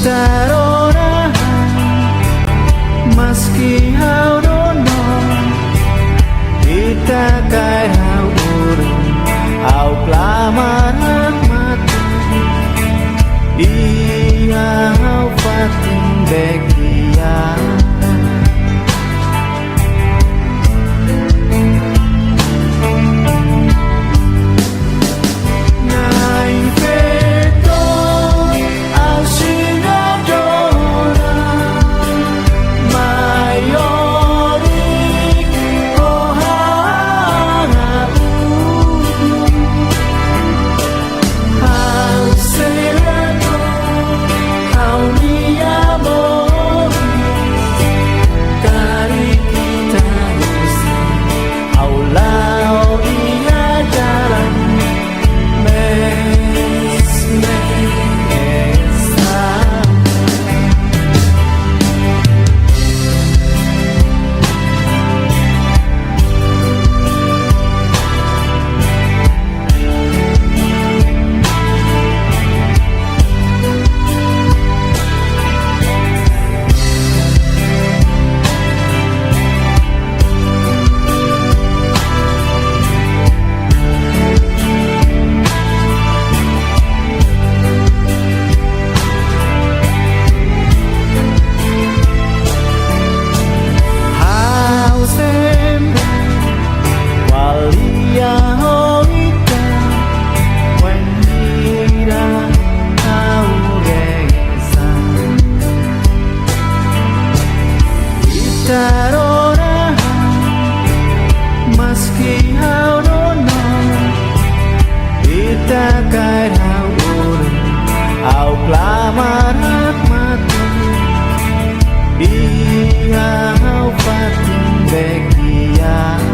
Itarona meski hau dono Ita kai hau urung Hau pelamar mati Dia hau fatin bekia Itarona meski hau dono Ita kai hau urung Hau pelamar mati Dia hau fatin bekia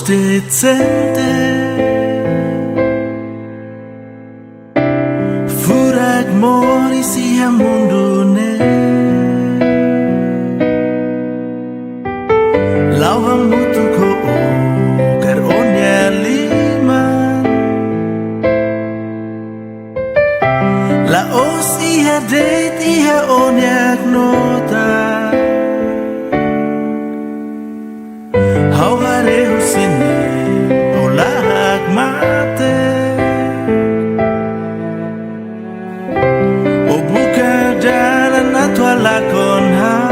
decente furak mori sia mundune lawang mutu ko kar onya liman la os iha date iha onyak nota how hare husine olahak mate o buka jalan atau lakon how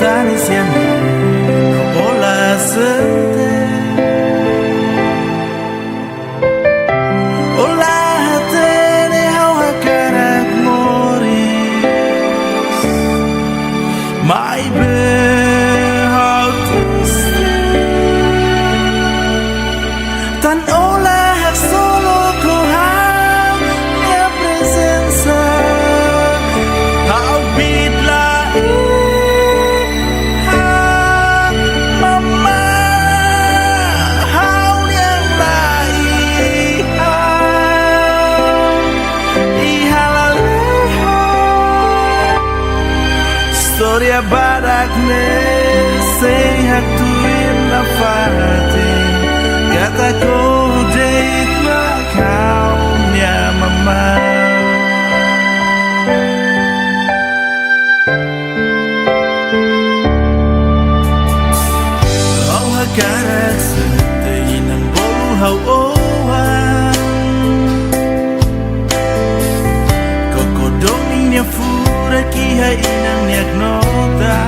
tani siame no ola sente ola hatene how hakarak moris my bed how triste tan ola hak solo ko how mia presenza how bit la mama how yang lai storia barakne sehat tuin la fate kata ko date na kau nya mama hau hakarak sente inang bolu hau oan kokodong inya fura kiha inang nyak nota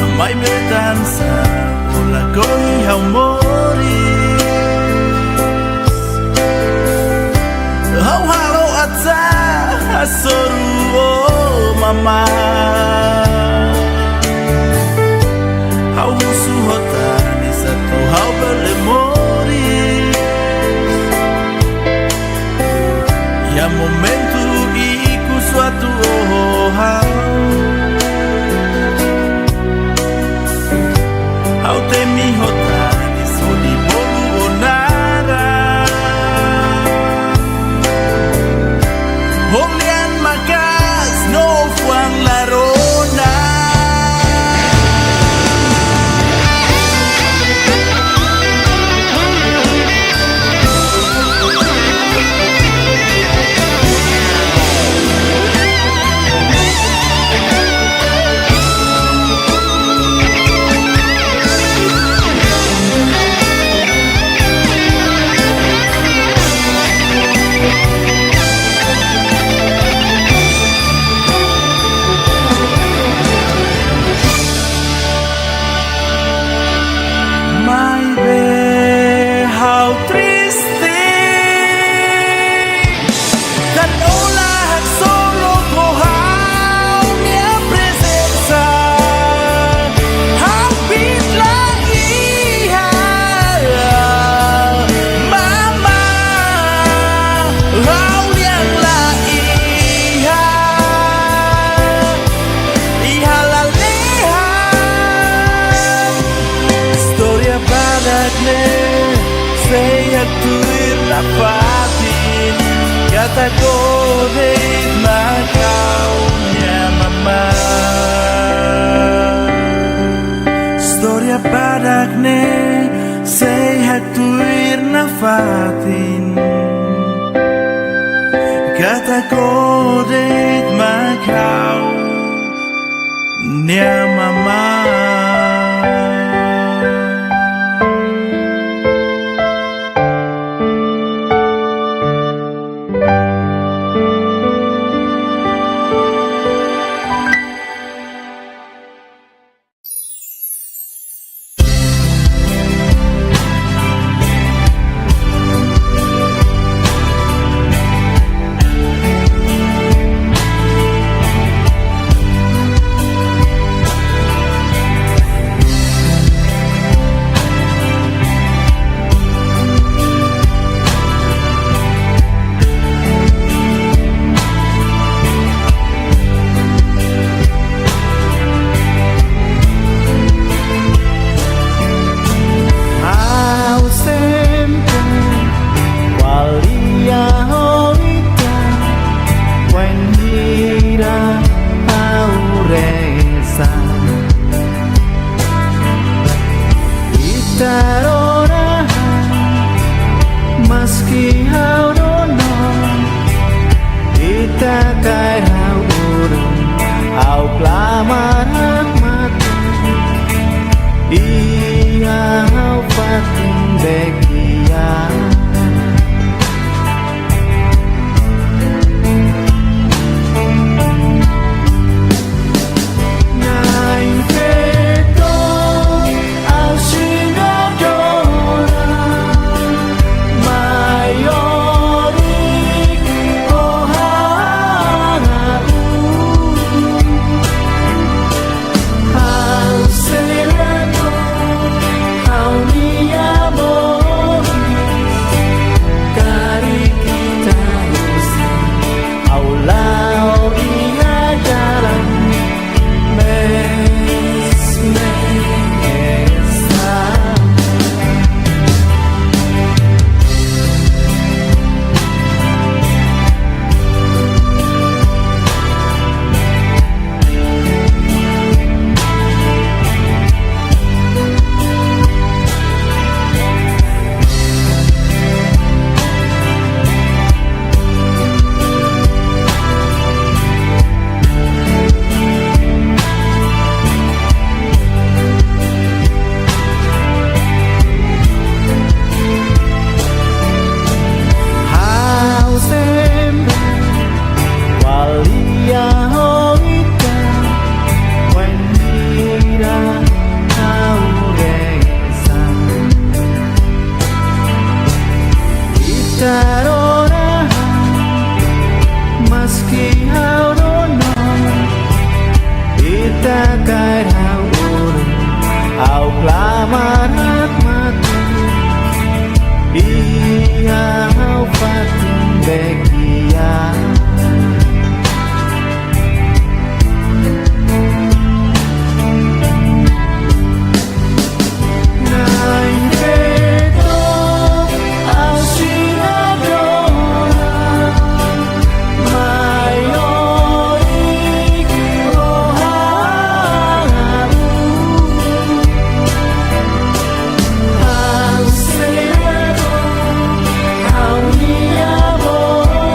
amai betansa ola koi hau moris hau halo ata asoru oh mama hau musuh hotani satu hau berlemoris ya momento iku suatu hal how temi hotani so di bolu onara holian makas no fuang larona sehat tuir la fatin kata ko date na kau nya mama storia padakne sehat tuir na fatin kata ko date na kau nya mama Taruh meski hau dono kita kai hau urun au klamar mati ia hau fatin bekia Taruh meski hau dono kita kai hau urun au klamar mati ia hau fatin bekia Oh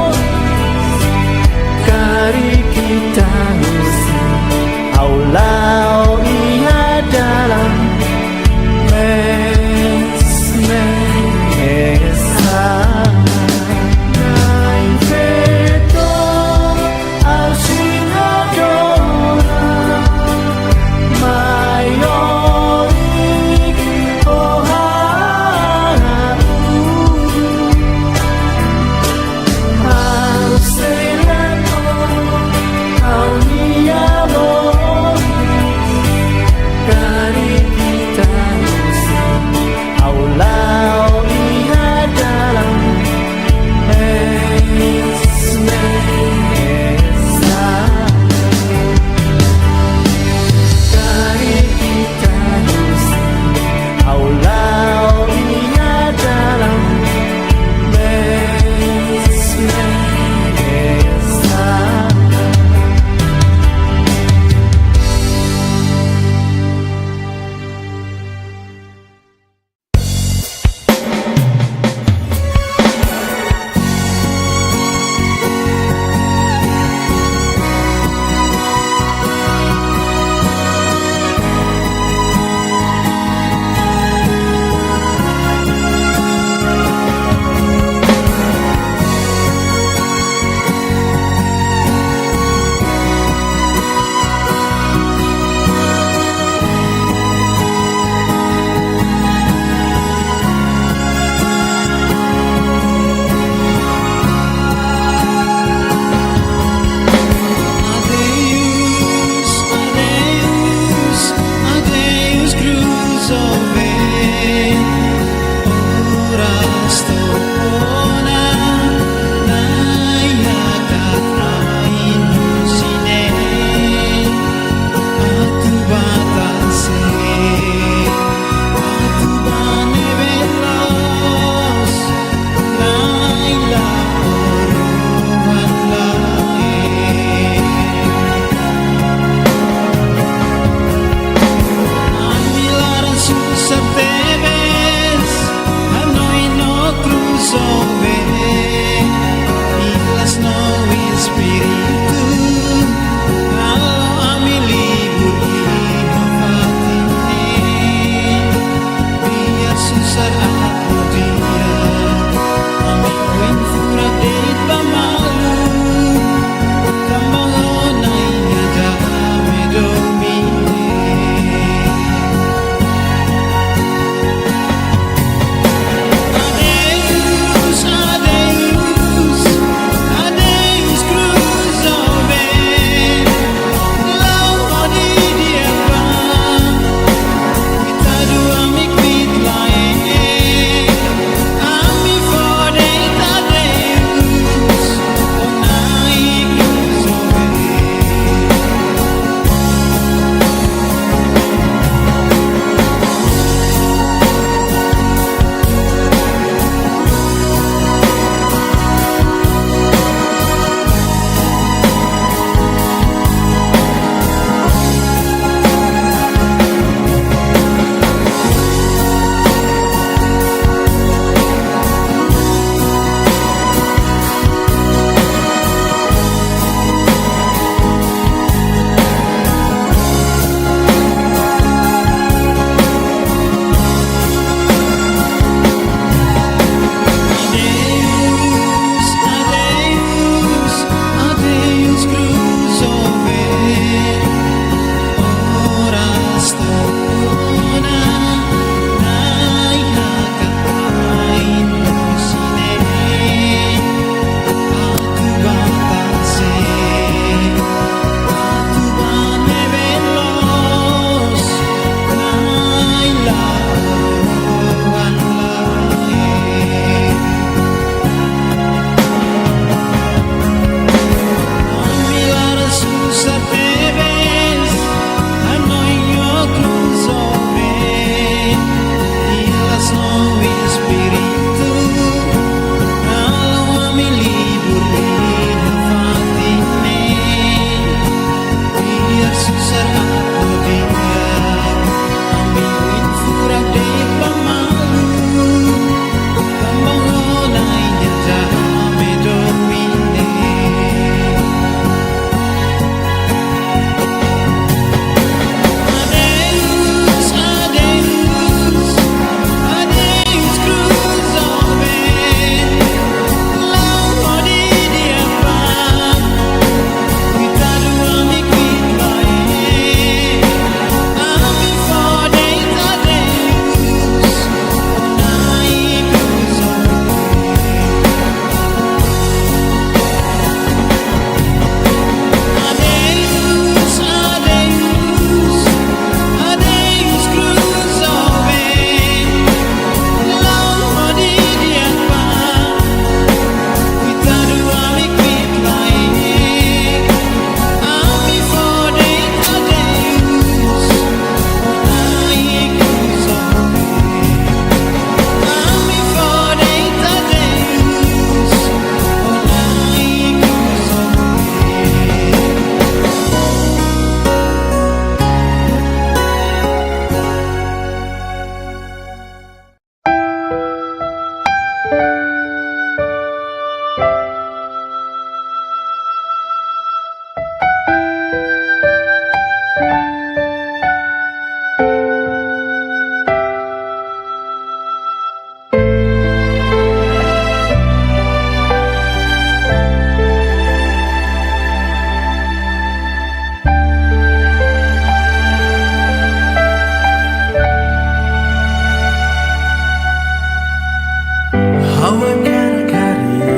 Hawa kare-kare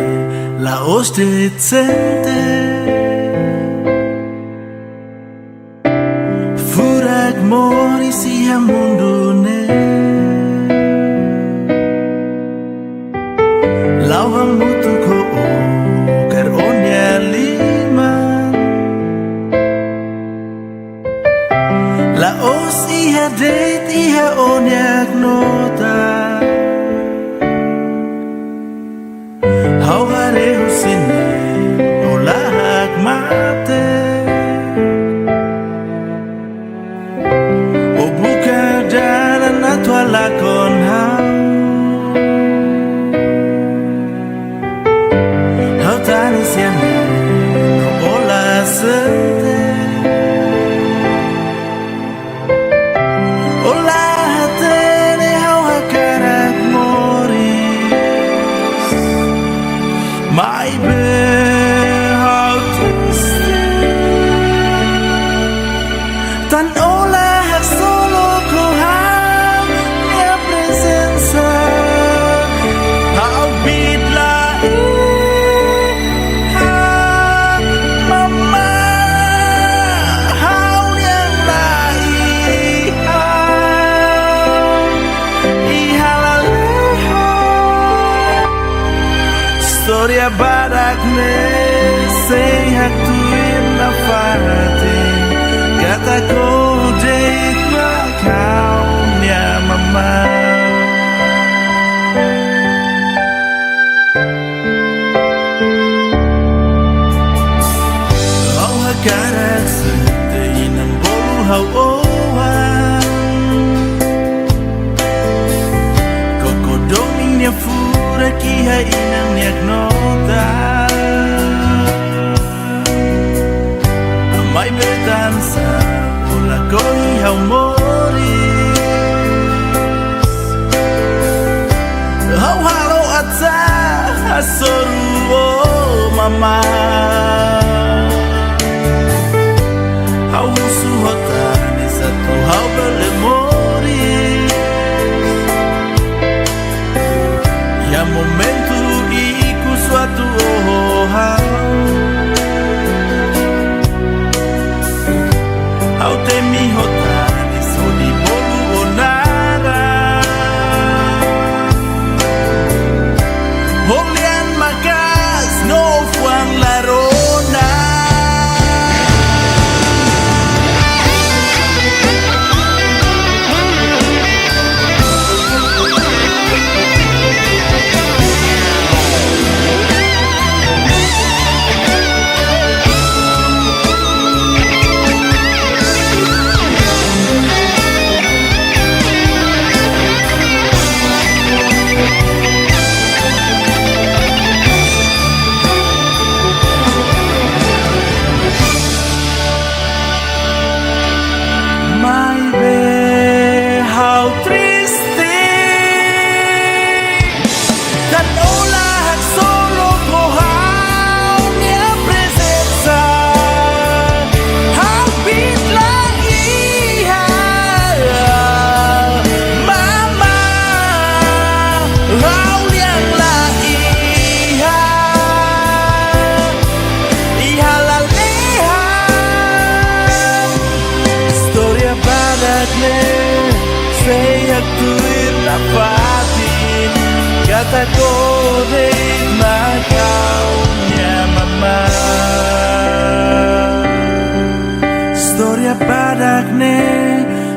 laos decente Furak mori siha mundune Lawang mutu ko kar onya lima Laos iha date iha onyak nota Hau hare husine olahak mate O buka jalan atau lakon Hau tani siane no olah sete Olah hatene hau hakarak moris My bed, how triste Tan olah hak solo ko hau mia presenza Hau bidla mama Hau yang lai ihalaleha Storia barakne sehat tuin nafatin Kata ko date makau nya mama Hau hakarak sente inang bolu hau oan Koko doming nia fura kiha inang niak nota Amai betansa ula koi hau moris Hau halo atsa hasoru oh mama Hau musuh hotane satu hau berlemoris Ya momentu iku suatu hau Hau temi hotane so di bolu onara Holian makas no fuang larona Tuir nafatin kata kode makaunya mama Storia padakne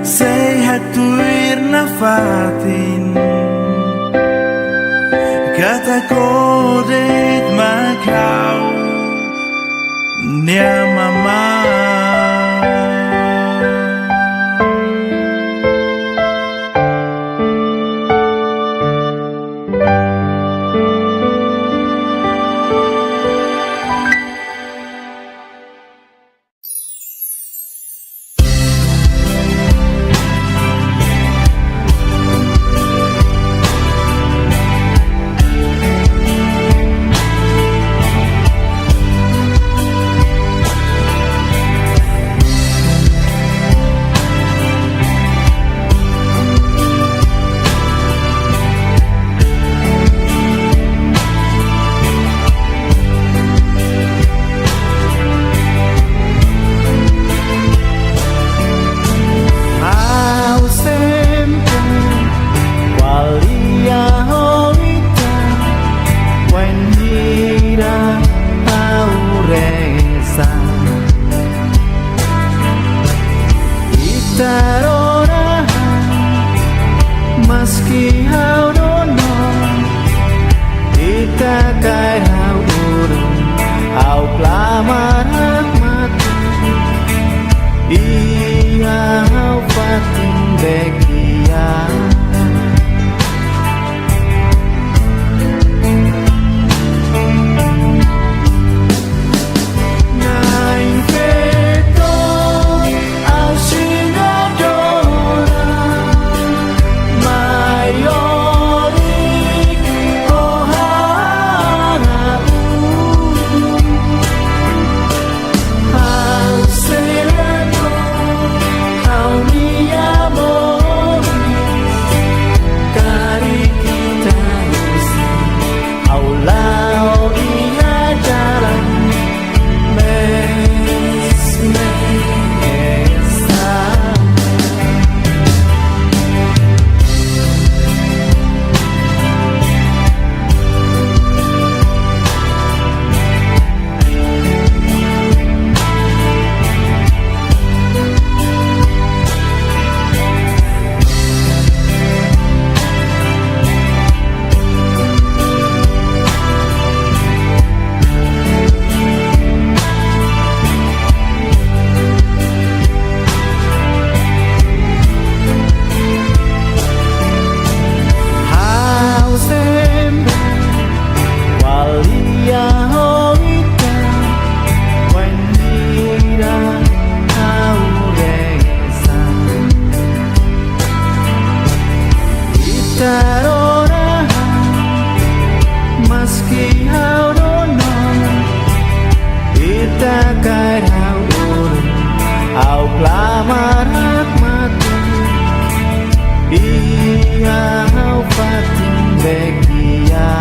sehat tuir nafatin kata kode makaunya mama hao đốn non ita kai hao urun hao klamarak mati iya hao fatin bekia Meski hau donon ita kai hau urun hau klamarak mati iya hau fatin bekia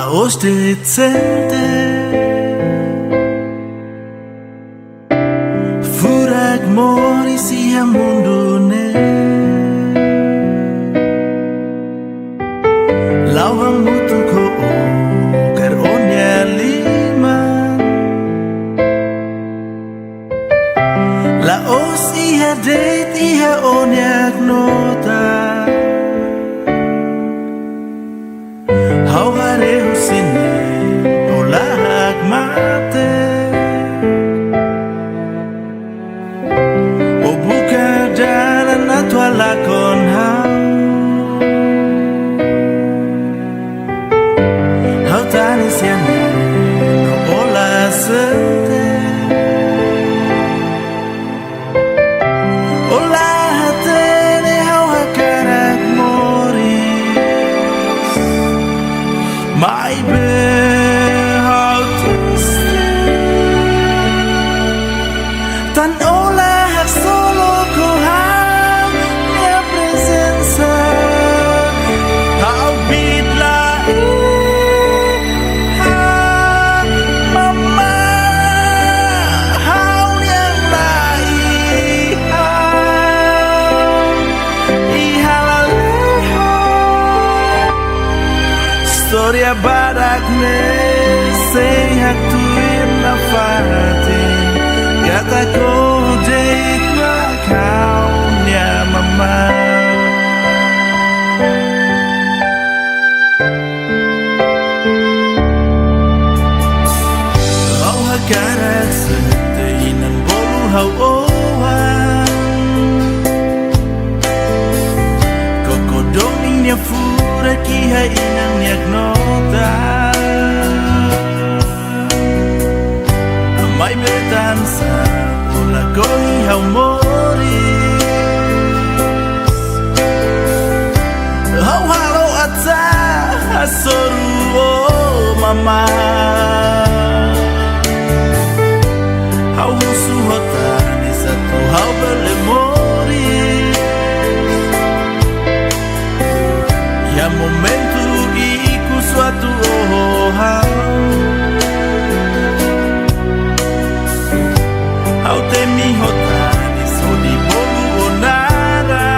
Laos decente Furak mori sia mundune Lawang mutu ko kar onya lima Laos iha date iha onyak nota Hau hare husine olahak mate O buka jalan atau lakon hau Hau tani siane no olah sete Olah hatene hau hakarak moris My bed, how tan olah hak solo ko hau nia presensa hau bidla mama hau yang lai ihalaleha Storia badak ne sehat tuin na fatin Kata ko date na kau niya mama Hau hakarak setein ang bolu hau owan Kokodong niya fura kiha inang niyak nota Amay betansa Ola kohi hau moris Hau halo ata Hasoru oh mama Hau husu hotani satu hau berlemoris Ya momentu iku suatu hau Hau temi hotani so di bolu onara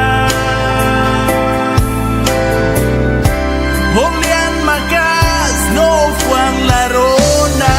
Holian makas no fuang larona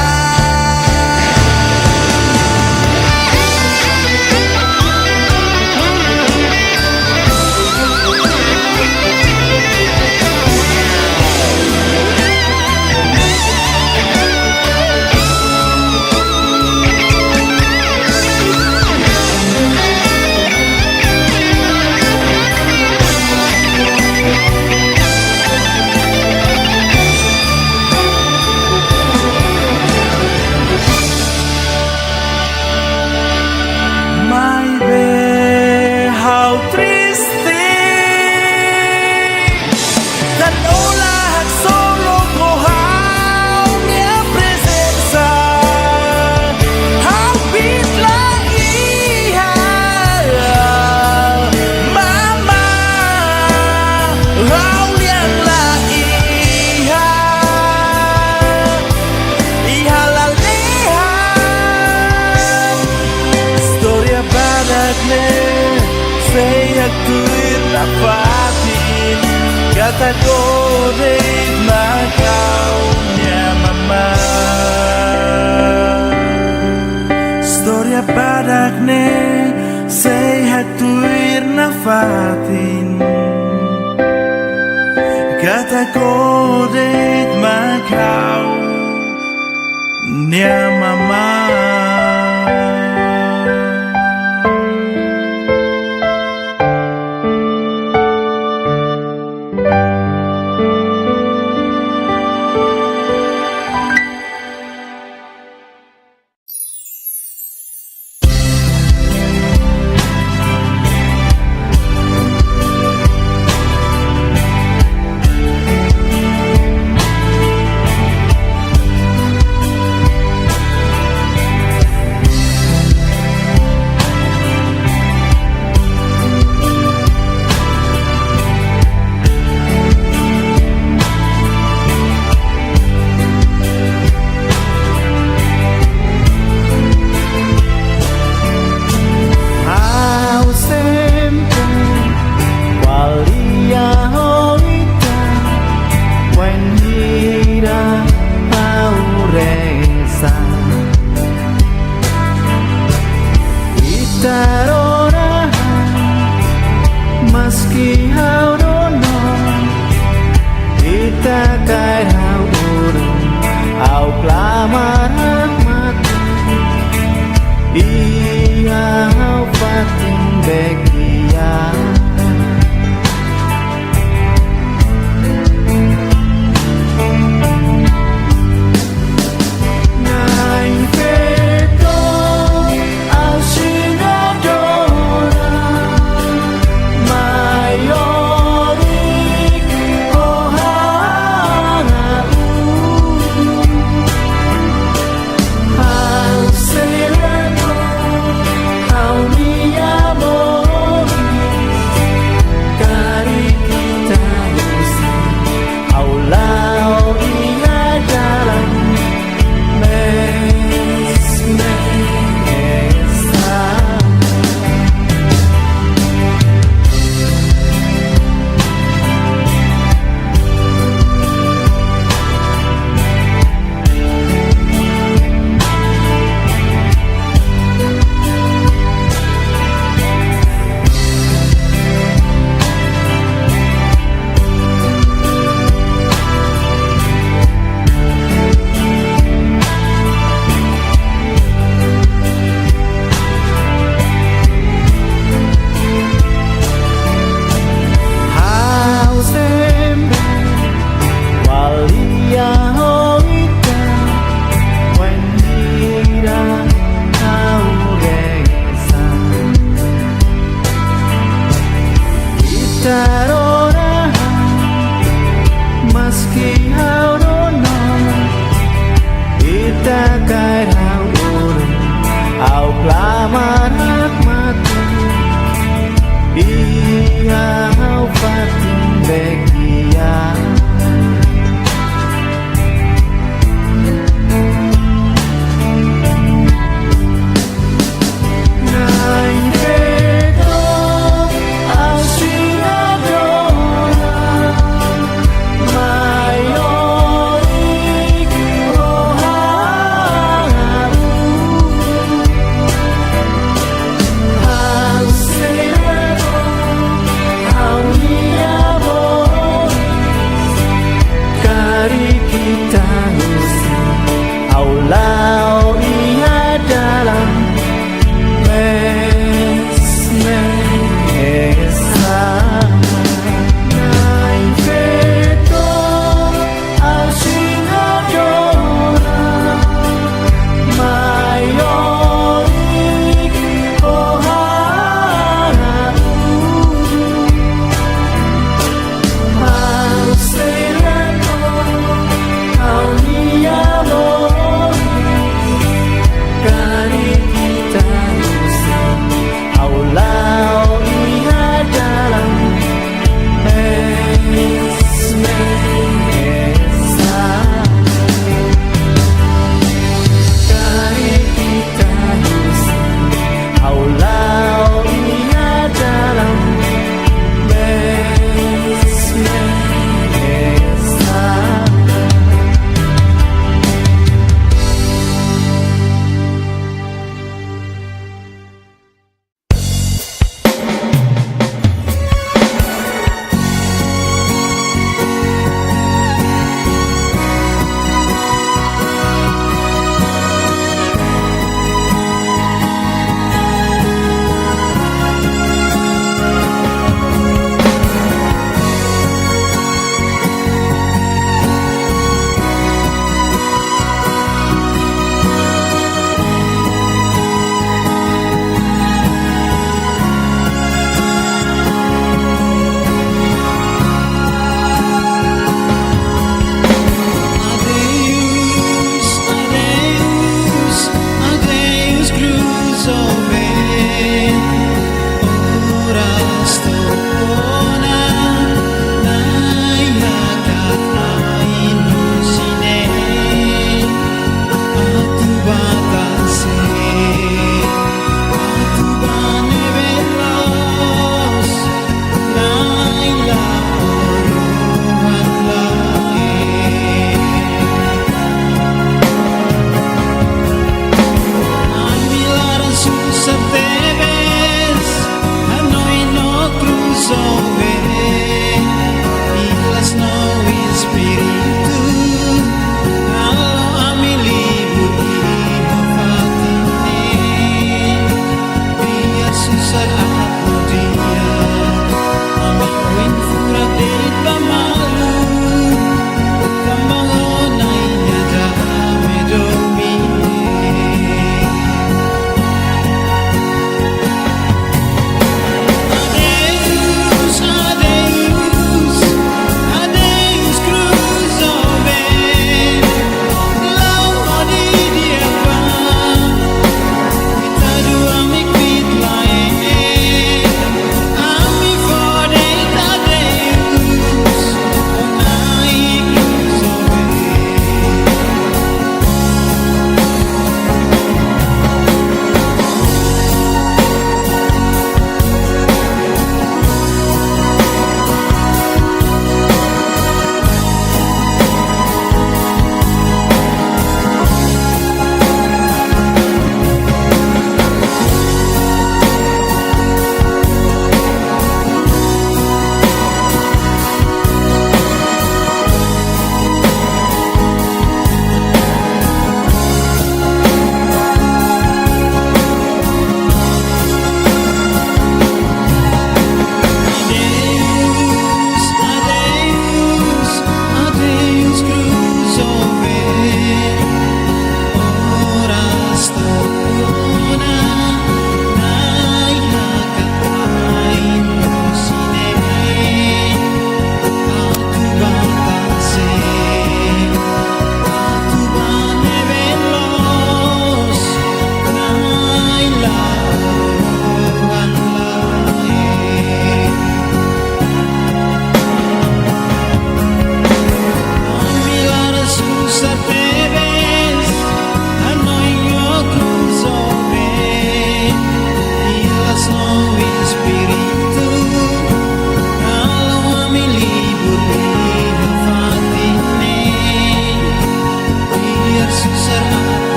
Saya tuin na fatin Kata ko rin na kau niya mama Storya badak ne Saya tuin na fatin Kata ko rin na kau niya mama vecchia Nine peto al sinadora Mayori ohanau Al sereno, al mi amor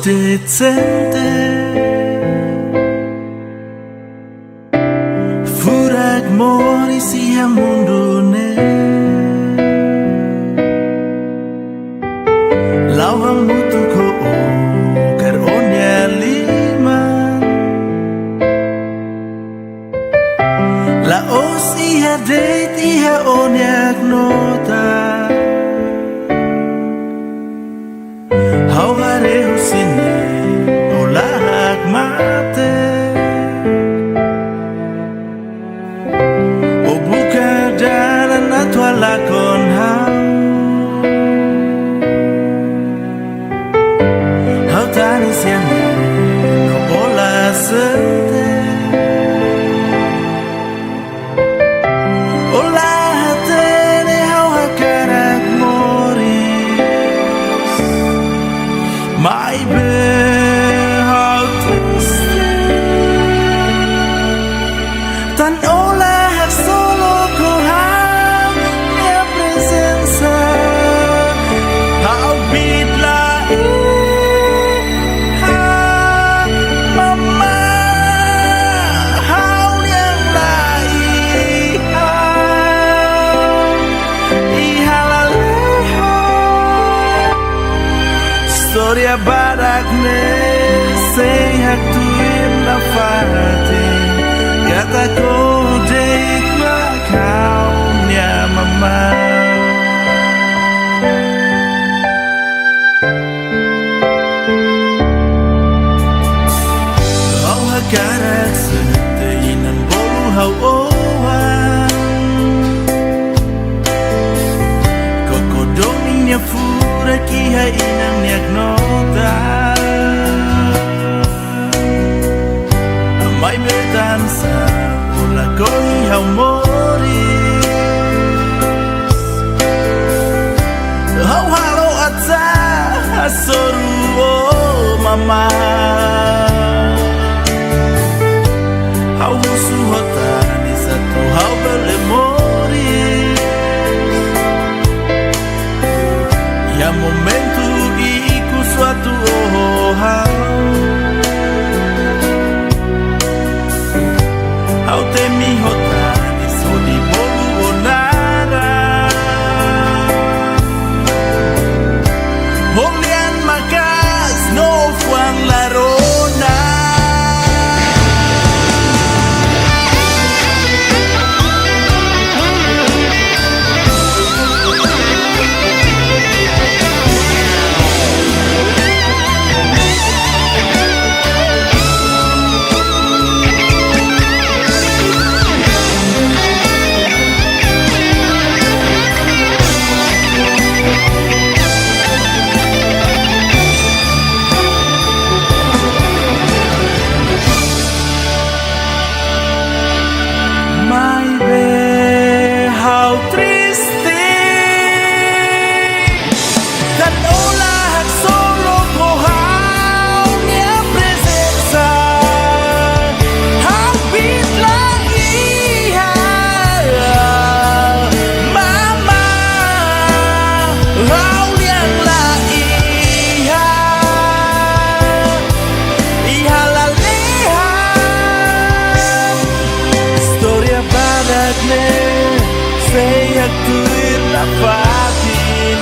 decente furak mori sia mundune lawang mutu ko kar onya lima la os iha date iha onyak nota how hare husine olahak mate o buka dalan atwa lakon how tani siane no ola sente ola hatene how hakarak moris my bed how triste tan ola hak solo ko mia presenza how beat la mama how yang lai ihalaleho storia barakne sehat tuim na fatin kata ko date na kau nya mama au hakarak sente inan bolu hau oan koko domingnya fura kiha inan nyak nota amai betansa ula koi hau moris hau halo atza asoru mama hau husu hotani satu hau bele moris ya momentu iku suatu hau temi hotani so di bolu onara Holian makas no fuang larona seyak tuir na fatin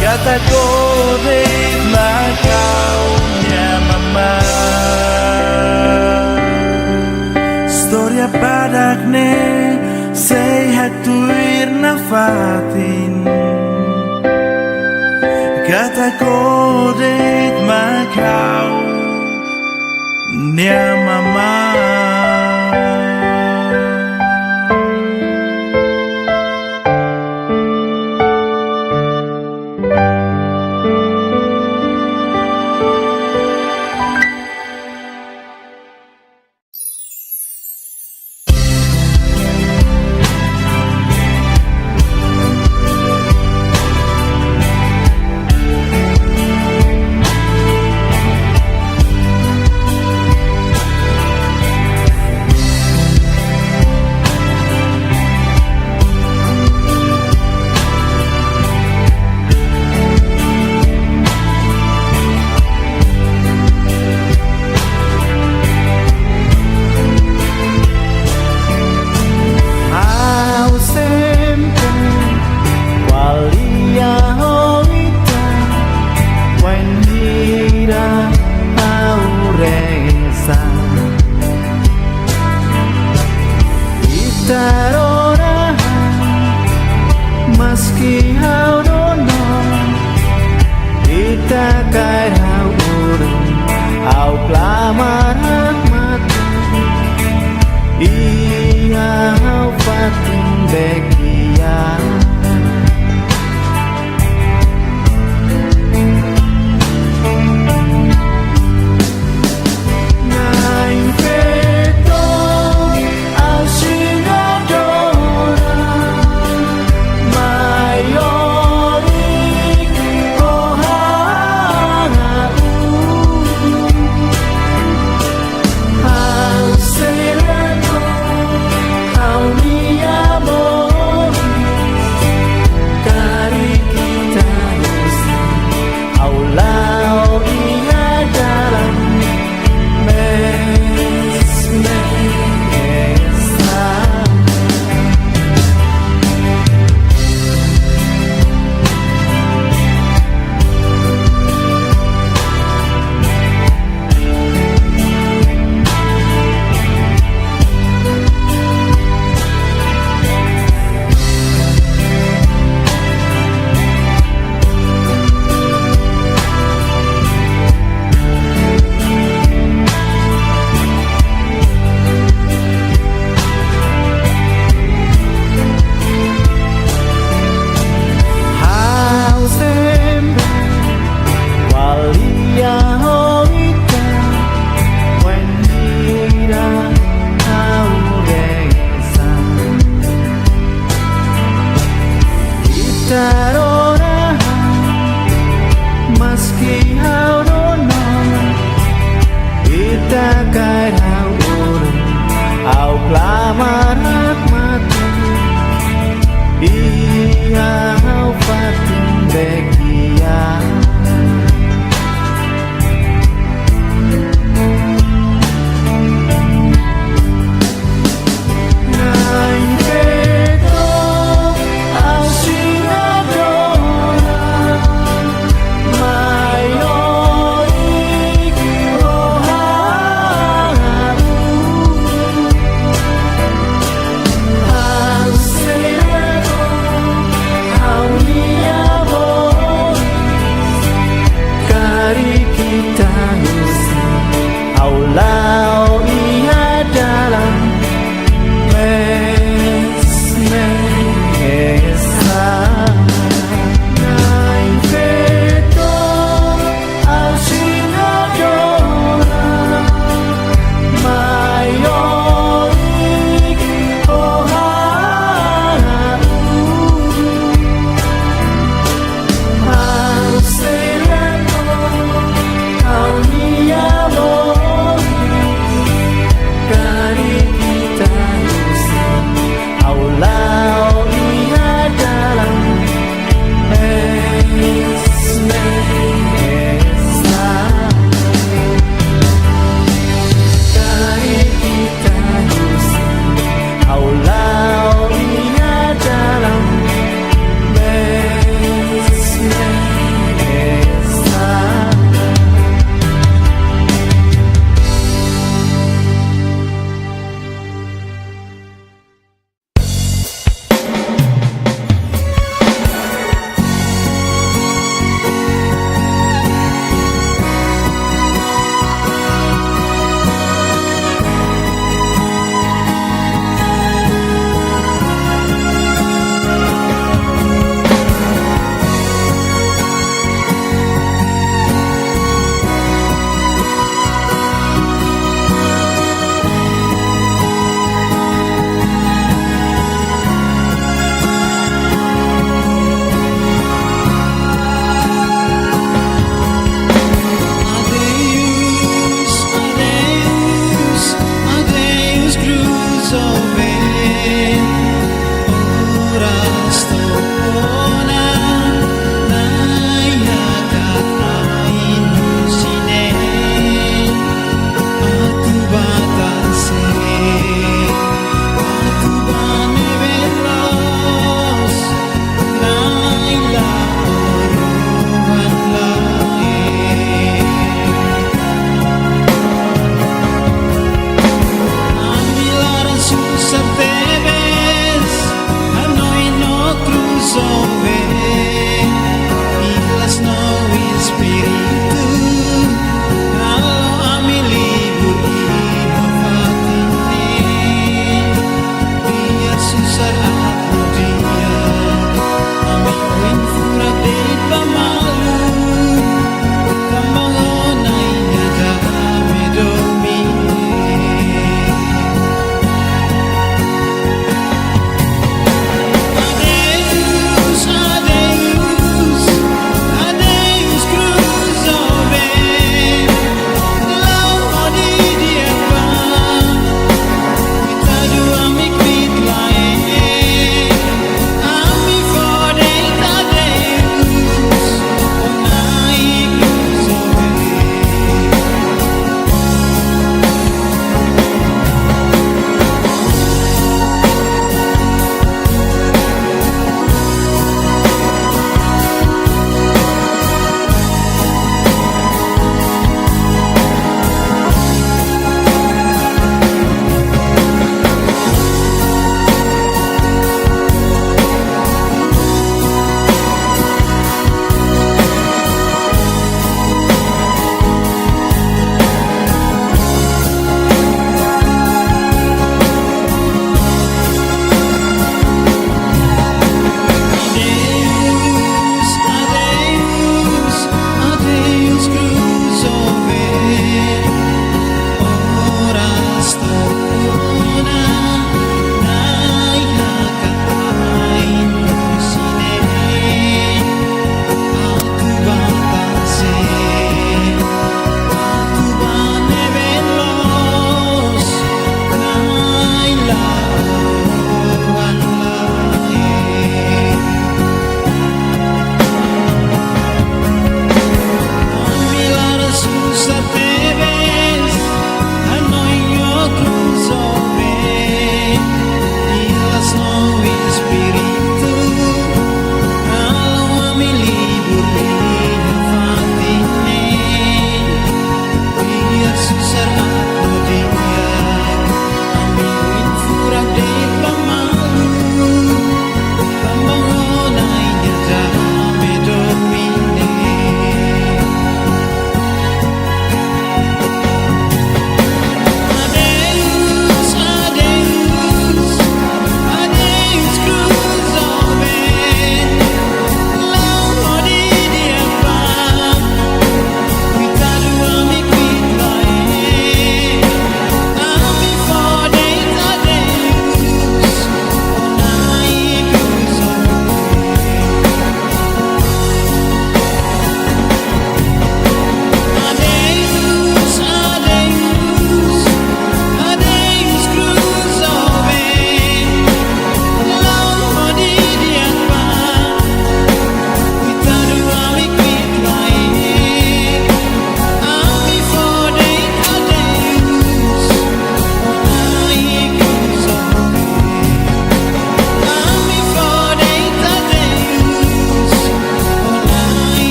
kata korek na kau nya mama storia padakne seyak tuir na fatin kata korek na kau nya mama Tarona meski hau dono ita kai hau urung hau pelamar hikmat ia hau fatin bekian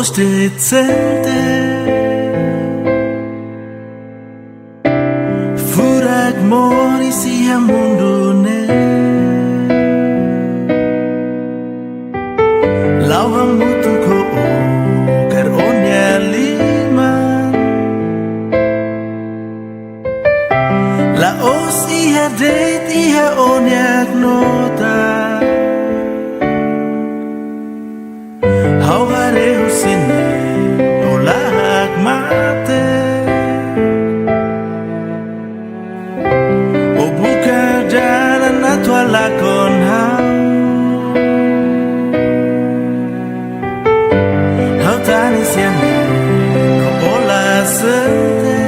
decente furak mori sia mundune lawang mutu ko kar onya lima la os iha det iha onyak nota how hare husine olak mate o buka jalan atau lakon how tani siane no ola sente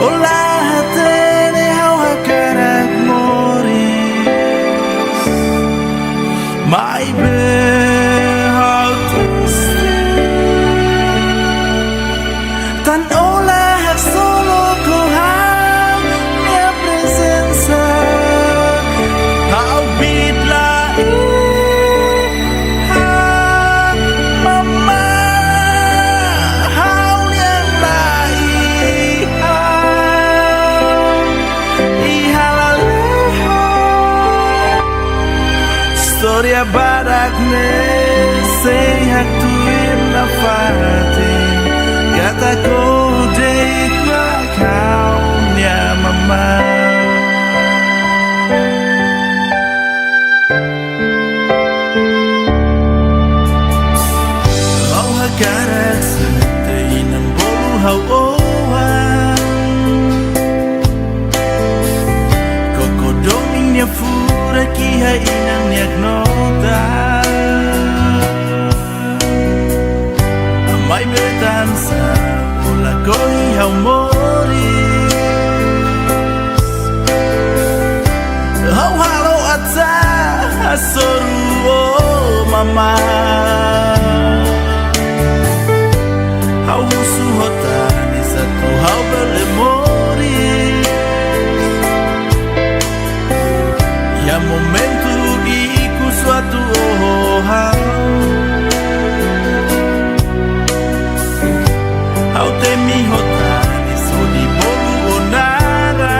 ola hatene how hakarak moris my how tan ola hak solo ko how mia presenza how bit la mama how yang lai storia barakne sehak tuin la fate kata kodek kau nya mama kau hakarak sente inang bolu hau oang koko doming nya fura kiha inang nyak nota amai betansa ola koi hau moris hau halo ata asoru oh mama hau musu hotani satu hau berlemoris ya momento iku suatu hau how temi hotani so di bolu onara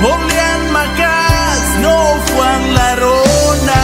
Holian makas no fuang larona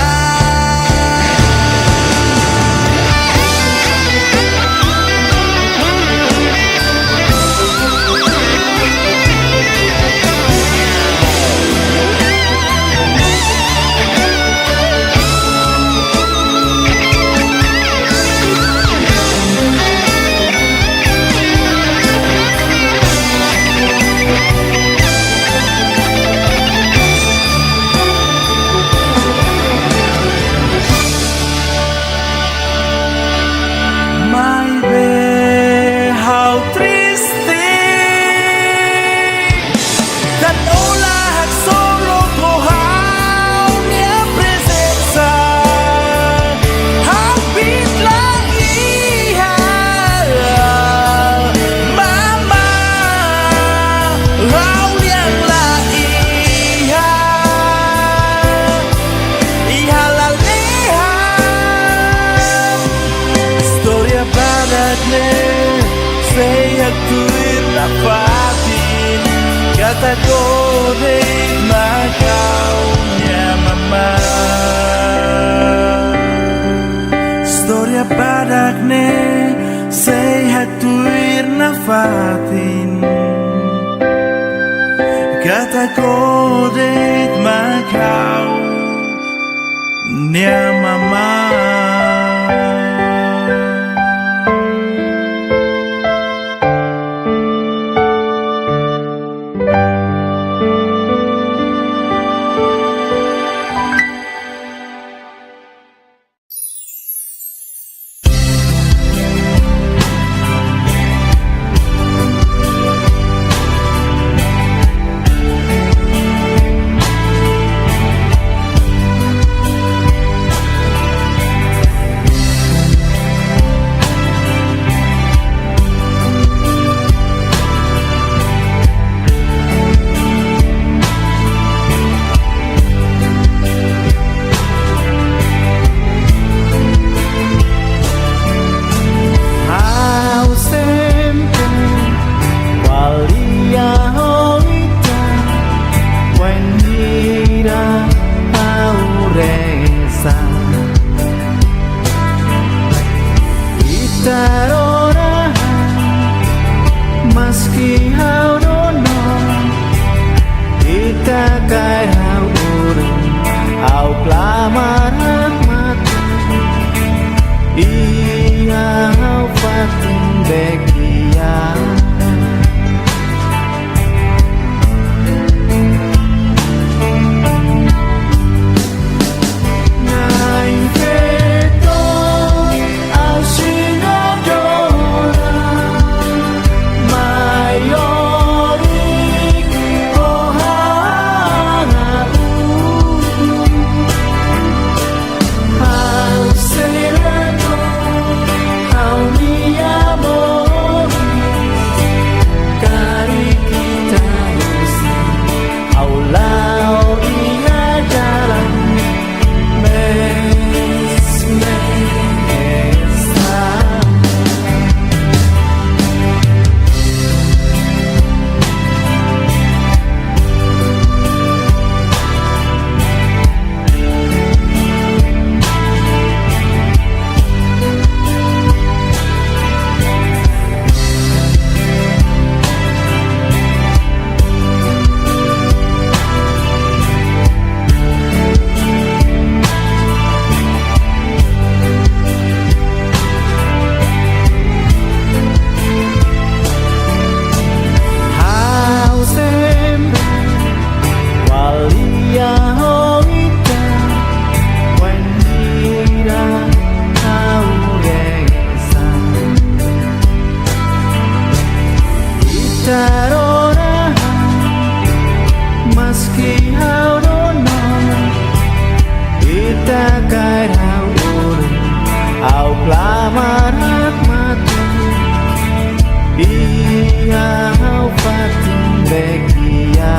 kata kodek makaunya mama storia padakne sehat tuir nafatin kata kodek makaunya mama tarona meski hau dono ita kai hau urun au klamarat matu ia hau fatin bekia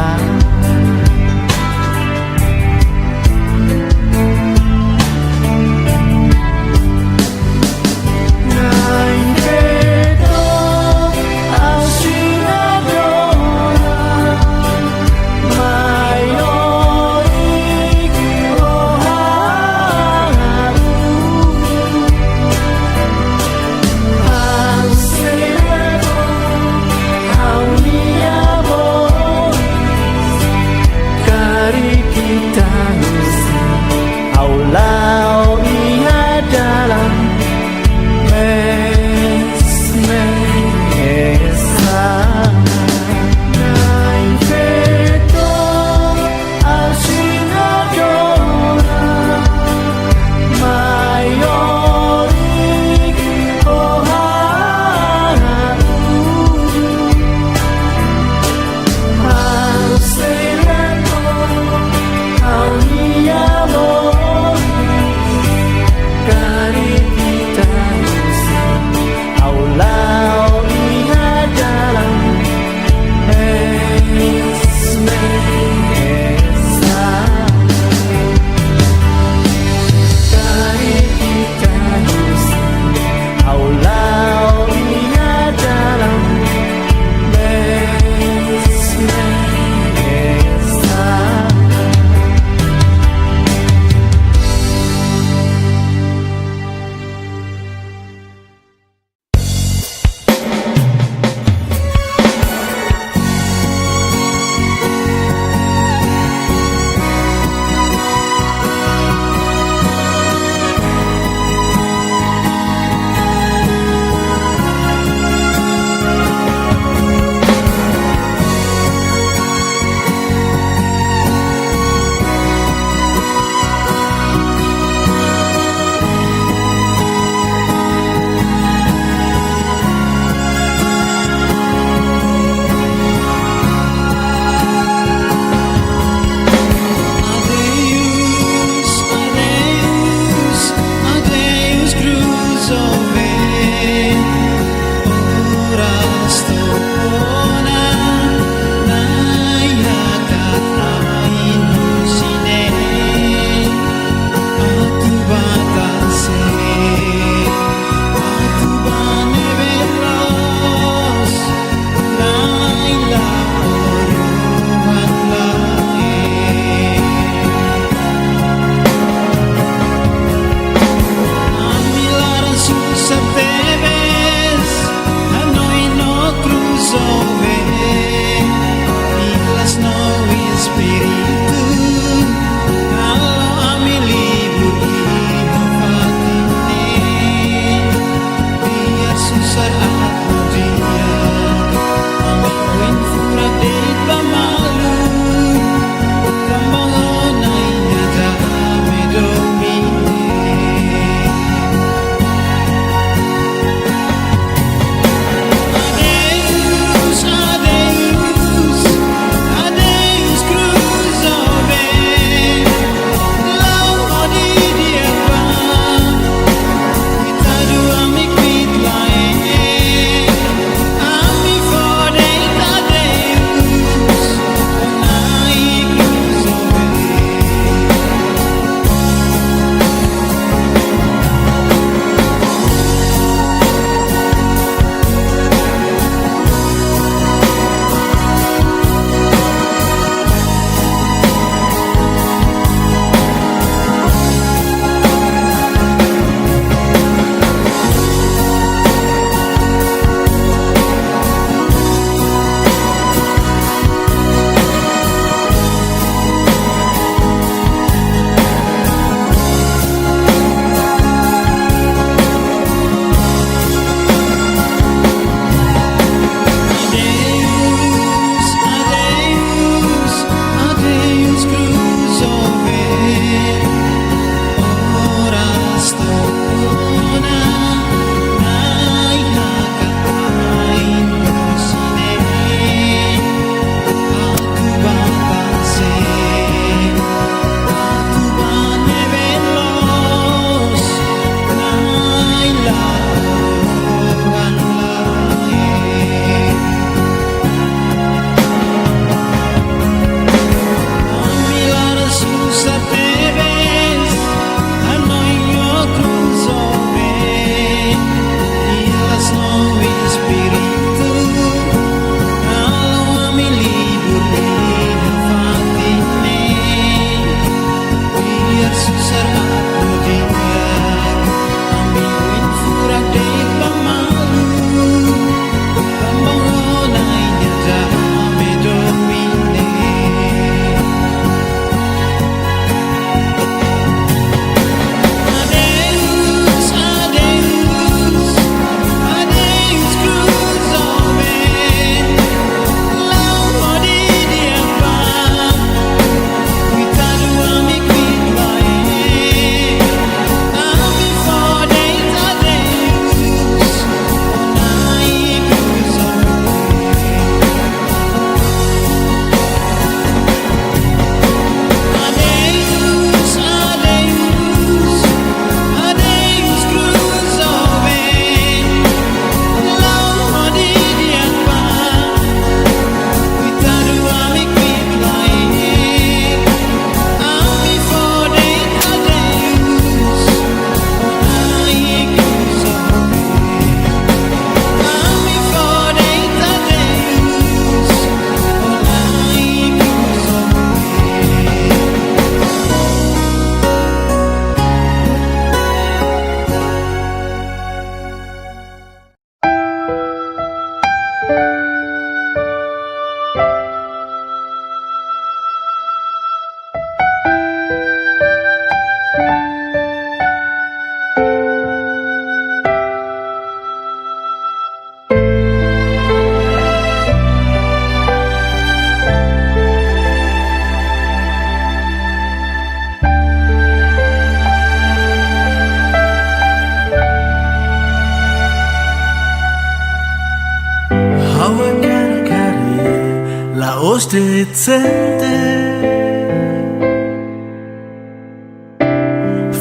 La ostezente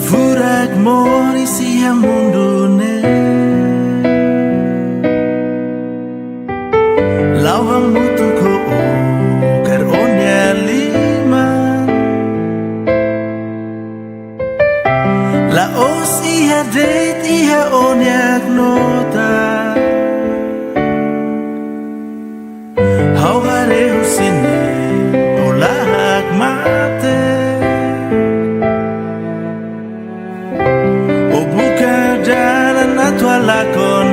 Furak mori siya mundune Lawang mutu ko karonya lima La os iha date iha onyak nota lakon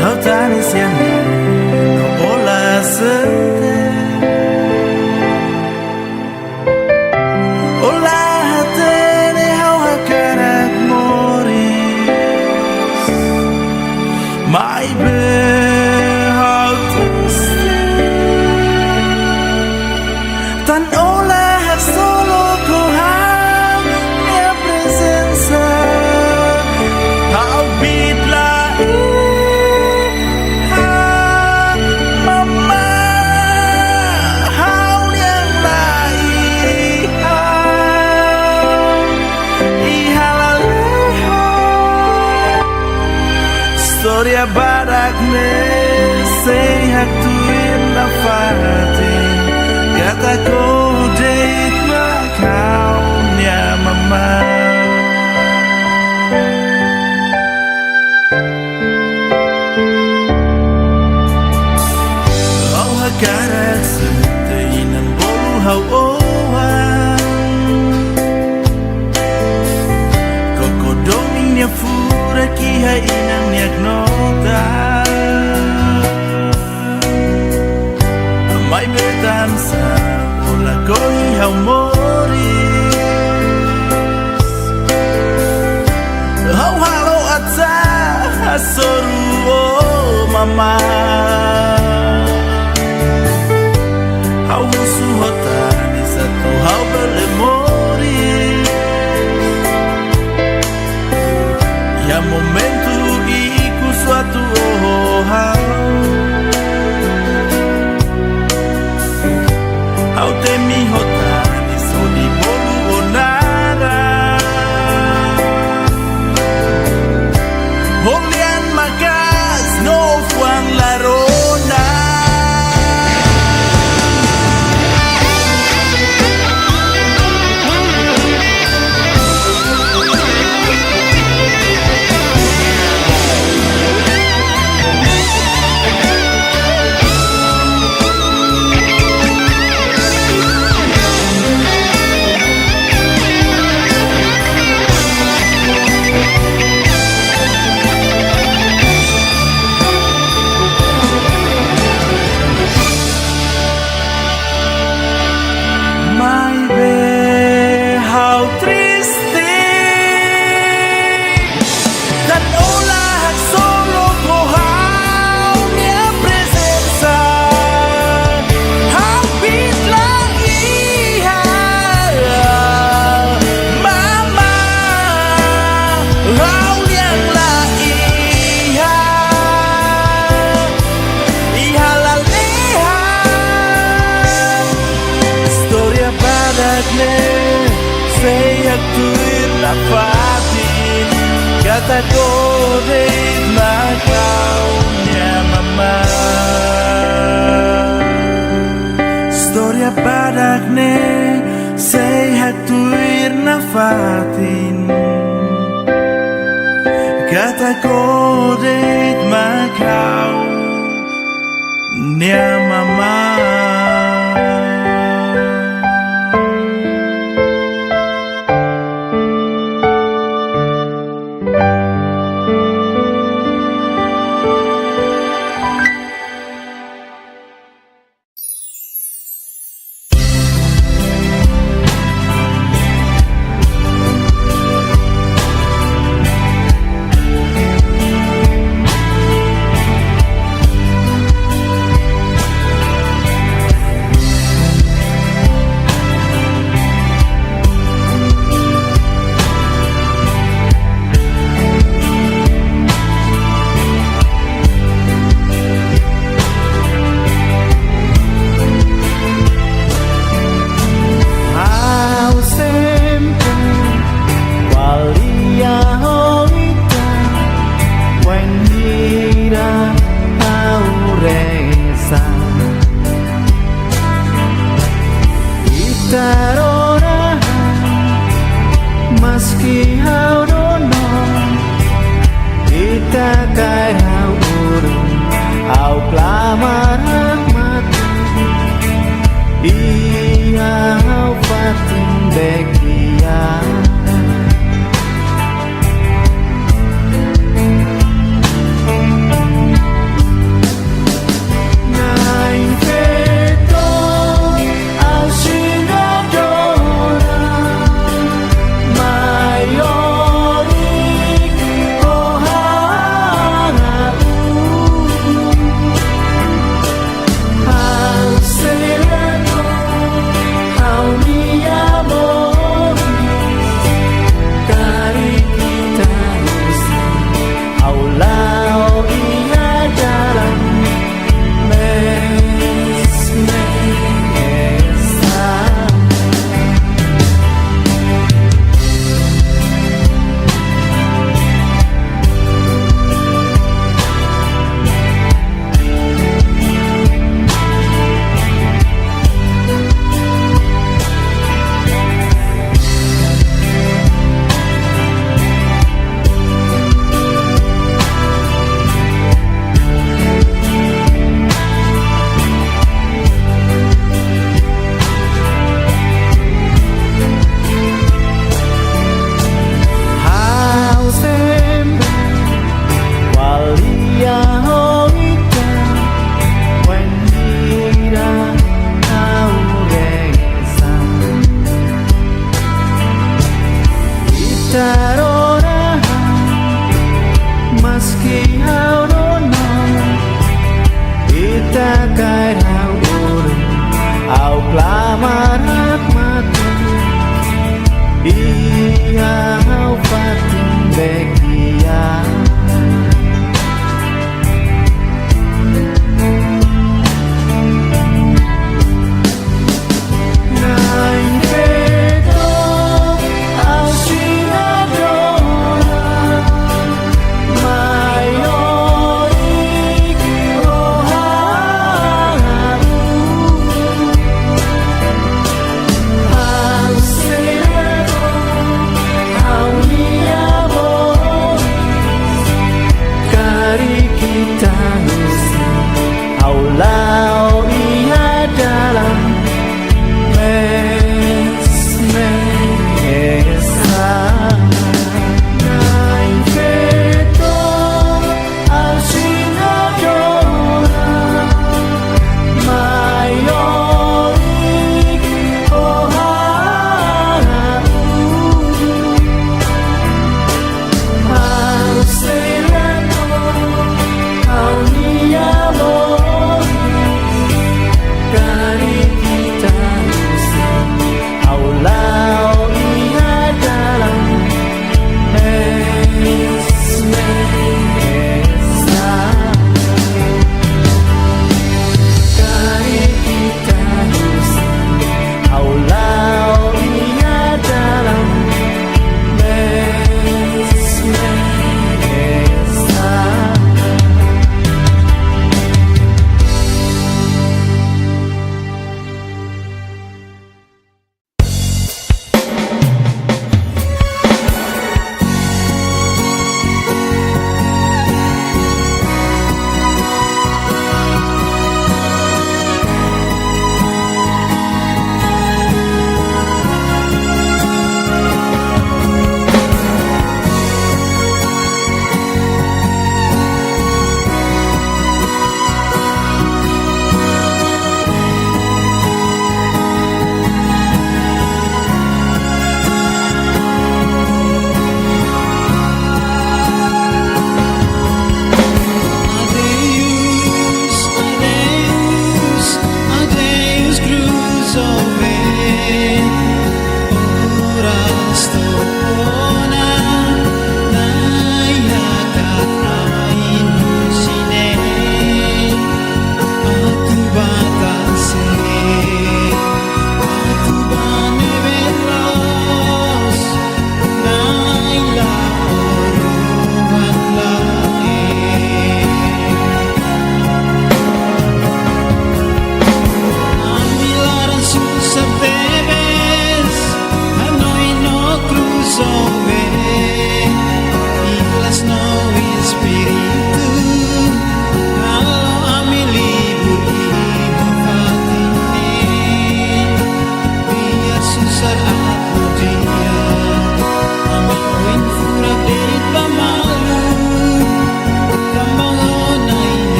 hau tani siane no ola sente ola hatene hau hakarak moris mai be hau triste tan ola hat solo ko Storia badak ne sehat tuin la fatin kata ko date makau nya mama Au hakarak sente inan bolu hau oan Koko domingnya fura kiha inan niak nota Amai betansa ola koi hau moris Hau halo atsa hasoru oh mama Hau husu hotani satu hau berlemoris Ya momento iku suatu hal Hau temi hotani so di bolu onara Holian makas no fuang larona Seyak tuir la fatin kata kodit makau nya mama Storia badak ne seyak tuir na fatin kata kodit makau nya mama Ita kaya urong au klamarak mati Iau fatin bekia Meski hau dono Ita kaya urung au klamarak mati Iau fatin bekia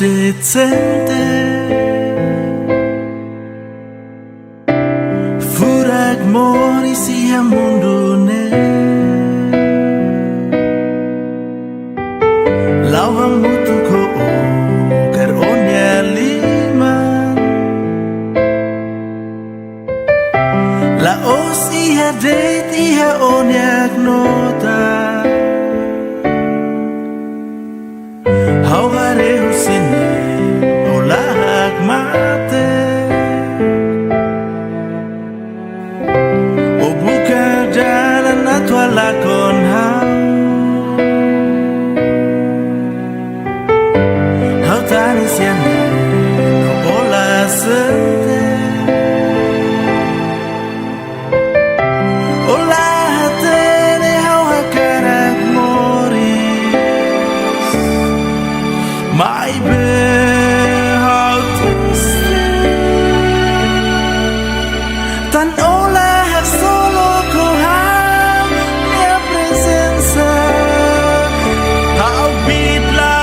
decente Furak mori sia mundune Lawang mutu ko ker onya lima La os iha det iha onyak nota Hau hare husine olahak mate O buka jalan atau lakon Hau tani siane no olah sete Olah hatene hau hakarak moris My bed, how triste Tan olah solo kohang mia presenza How bitla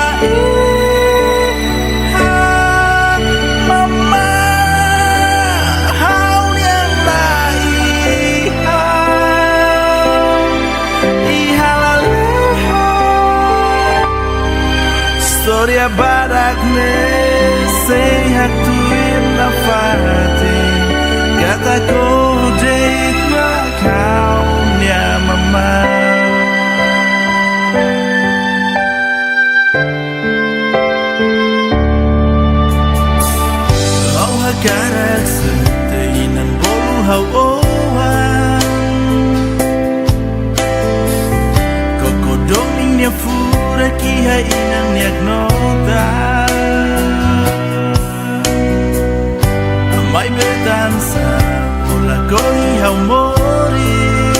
mama How yang ihalaleha Storia barakne sehat tuin nafatin Kata kodit makau nya mama Hau hakarak senteinan bolu hau oan Kokodong nya fura kiha inang niak nota Amai betansa Ola koi hau moris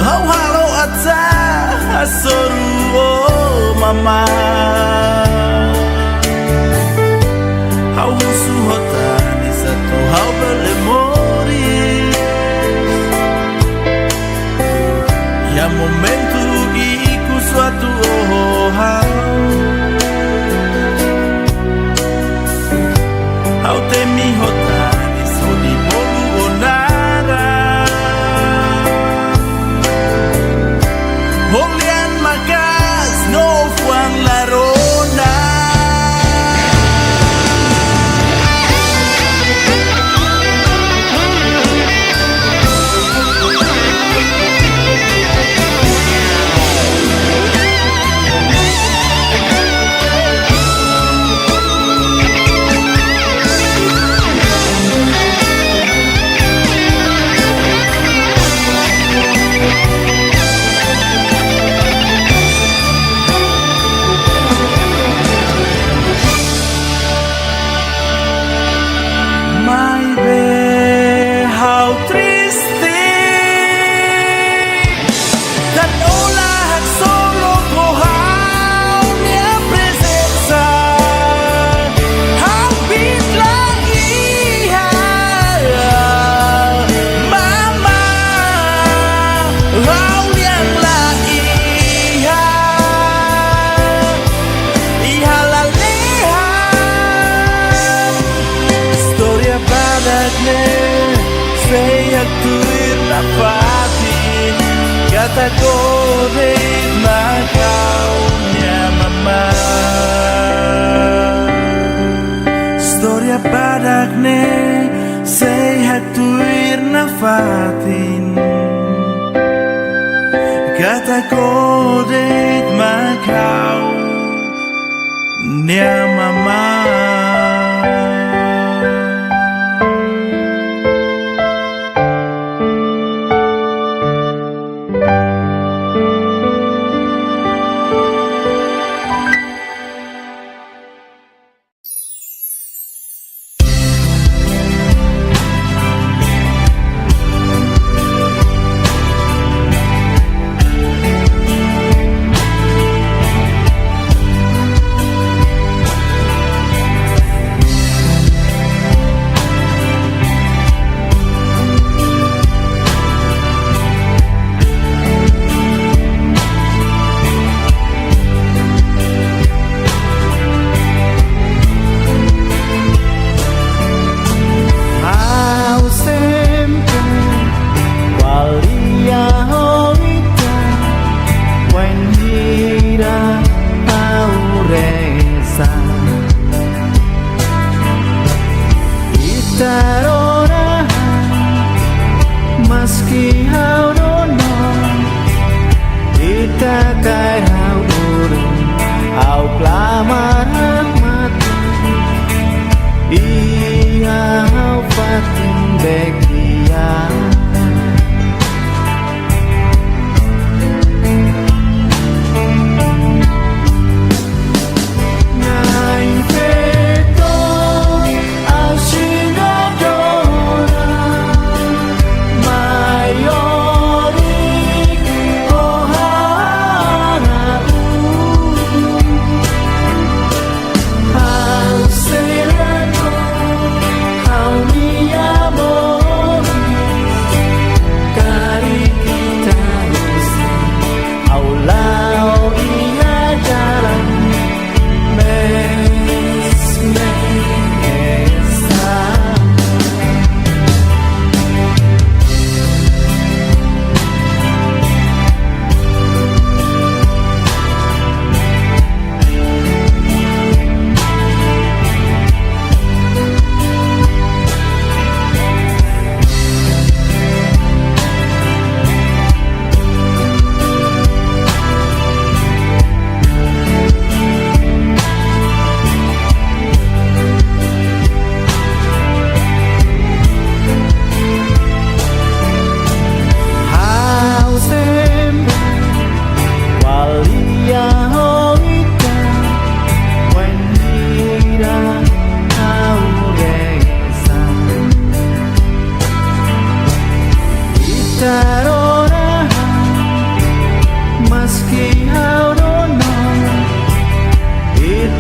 Hau halo ata Asoru oh mama Hau musu hotani satu hau belemoris Ya momentu iku suatu hau Hau temi hotani so di bolu onara Holian magas no fuang larona Sehat tuir nafatin Kata kodit makaunya mama Storia padakne Sehat tuir nafatin Kata kodit makaunya mama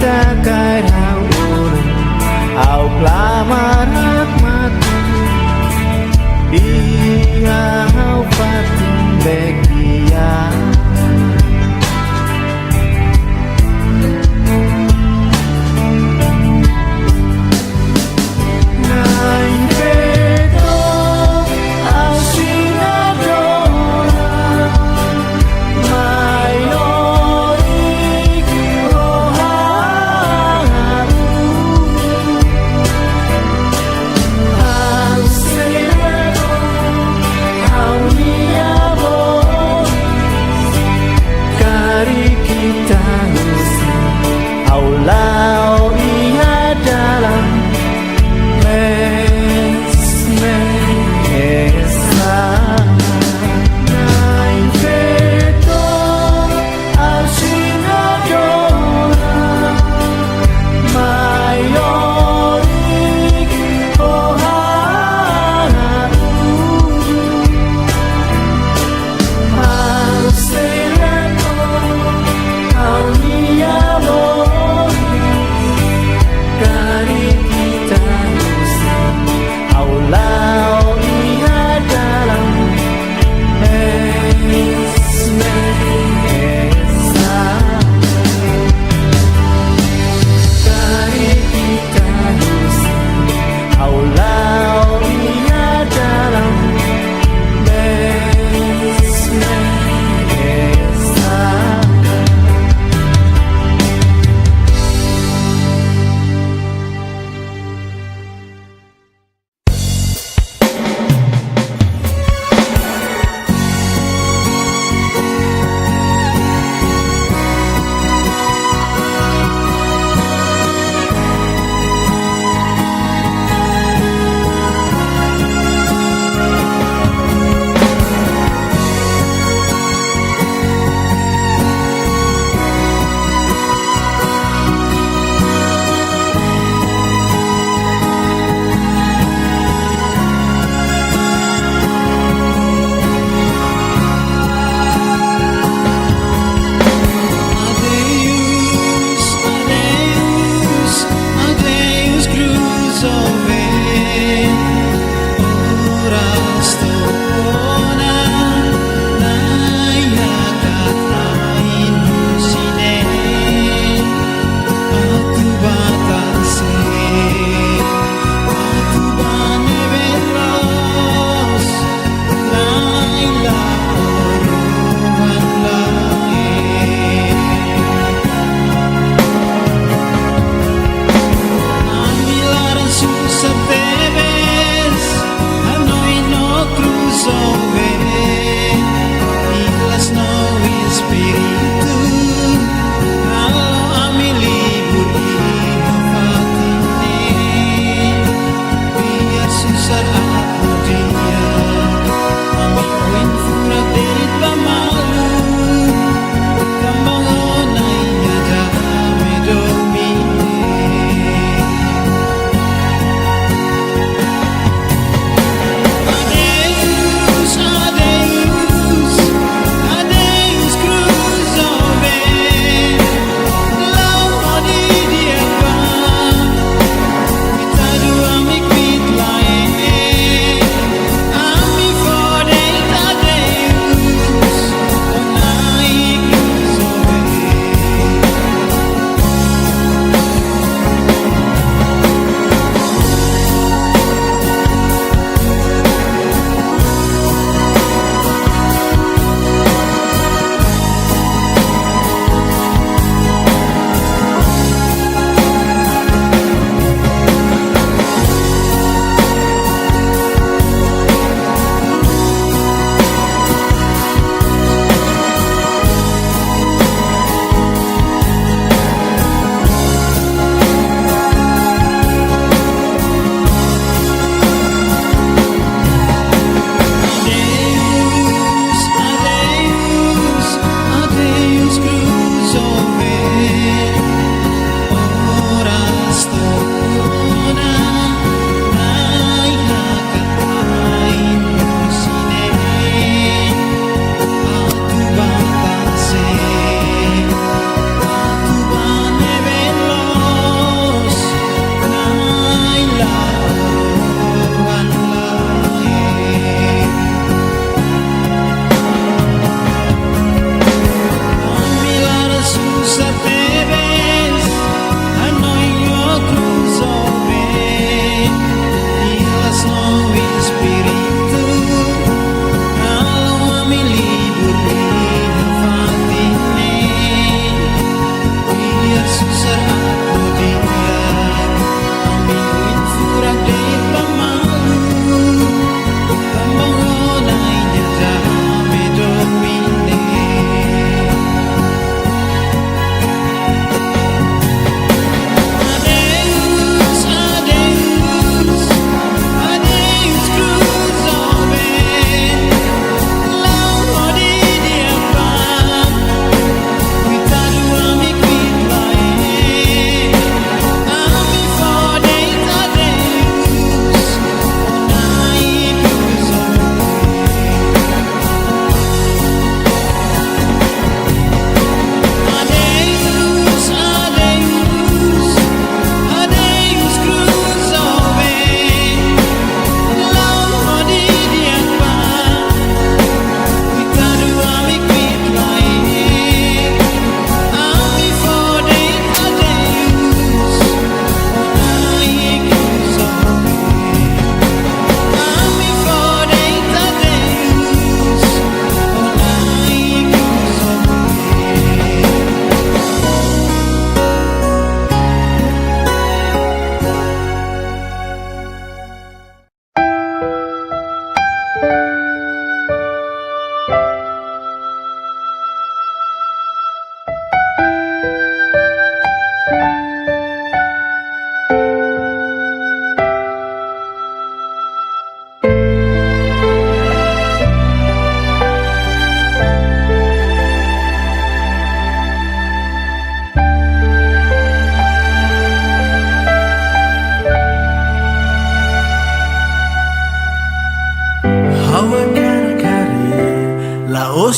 Jagai hau urang Au pelamarat mati Dia hau pating begia Oh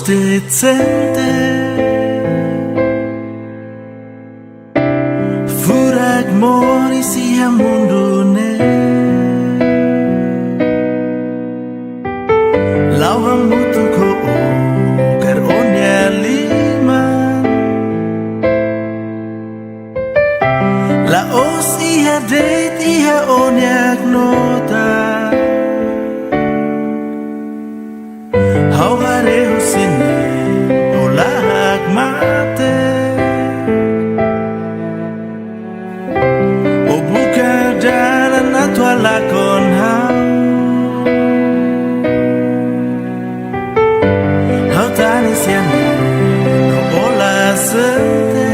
decente Furak mori siya mundune Lawang mutu ko kar onya lima Laos iha date iha onyak nota How are husine olahak mate O buka jalan atau lakon How tani siane no ola sete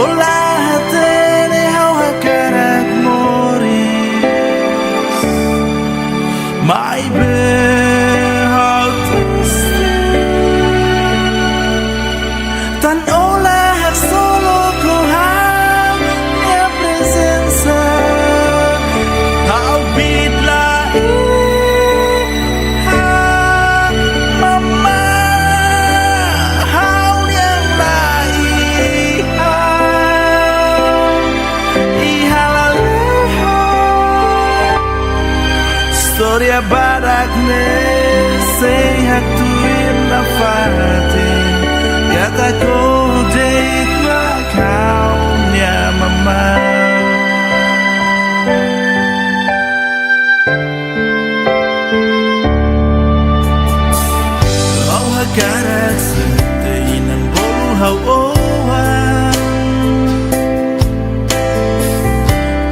Olah hatene how hakarak moris My behoud Tan olah hak solo ko hau Nia presensa Hau bidla Mama Hau yang lahi Ihalaleha Storia barakne Sehat tuir na fatin Kata ko date na kau niya mama Hau hakarak sente inang bolu hau owan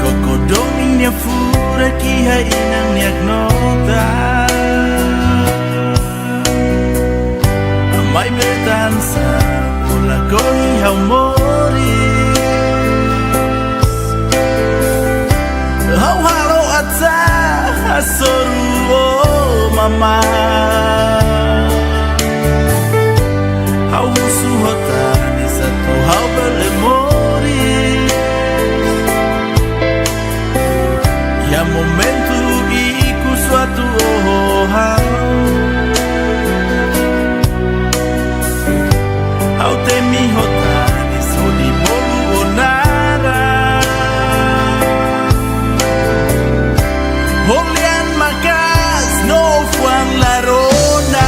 Koko doming niya fura kiha inang niyak nota Amay betansa Ula koi hau moris Hau halo ata Hasoru oh mama Hau musuh hotani satu hau berlemoris Ya momentu iku suatu oh Hau temi hotani so di bolu onara Holian makas no fuang larona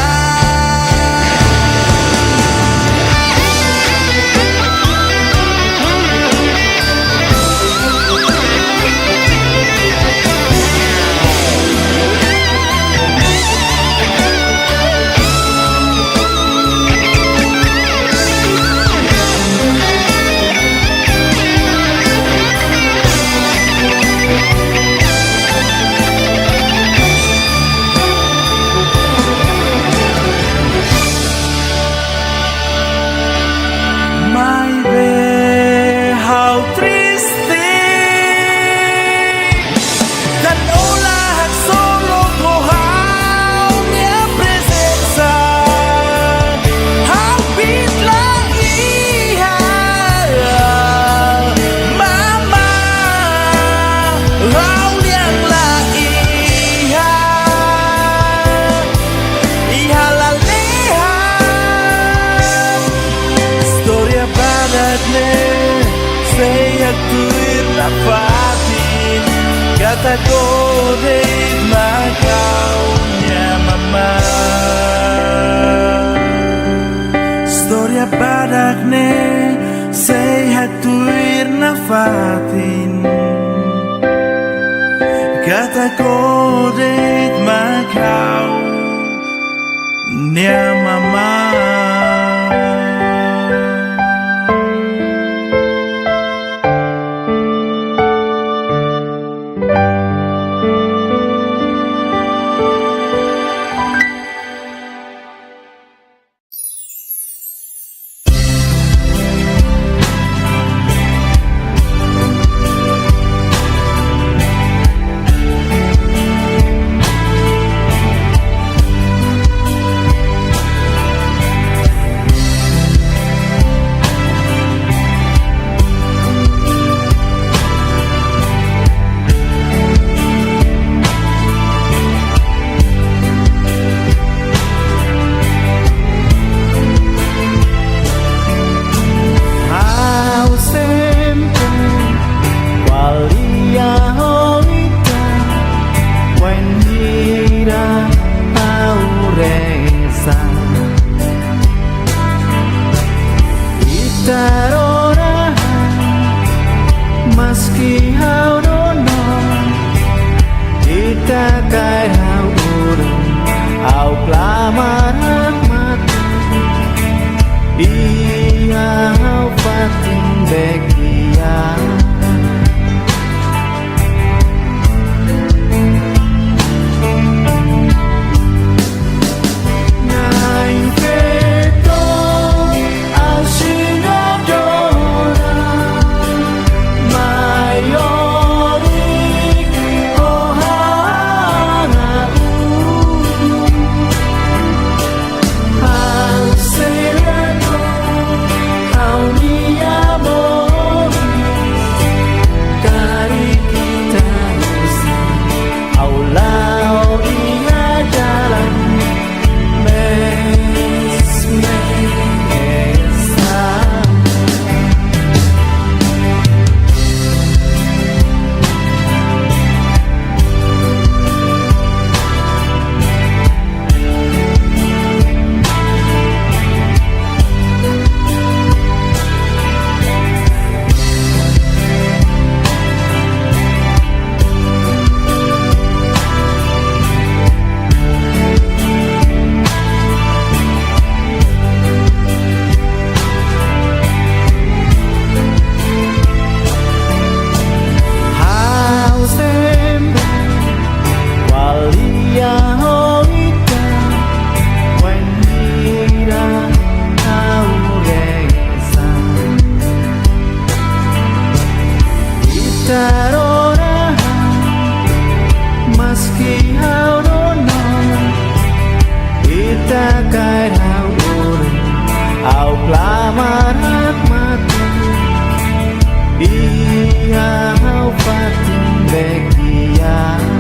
Kata kode makaunya mama Storia badakne sehat tuir nafatin Kata kode makaunya mama Kita ora meski hau dono kita kai hau urung au klamar mati ia hau fatin bekia Meski hau dono kita kai hau urung au klamar mati ia hau fatin bekia